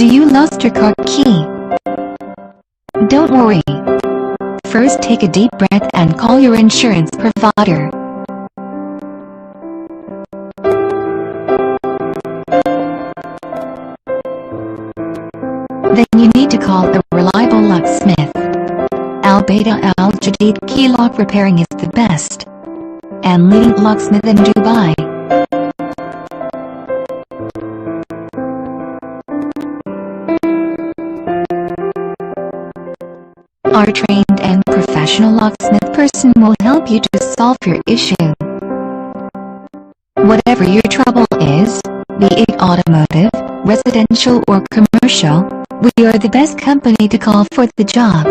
Do you lost your car key? Don't worry. First take a deep breath and call your insurance provider. Then you need to call a reliable locksmith. Al-Beta Al-Jadid Key Lock Repairing is the best and leading locksmith in Dubai. Our trained and professional locksmith person will help you to solve your issue. Whatever your trouble is, be it automotive, residential or commercial, we are the best company to call for the job.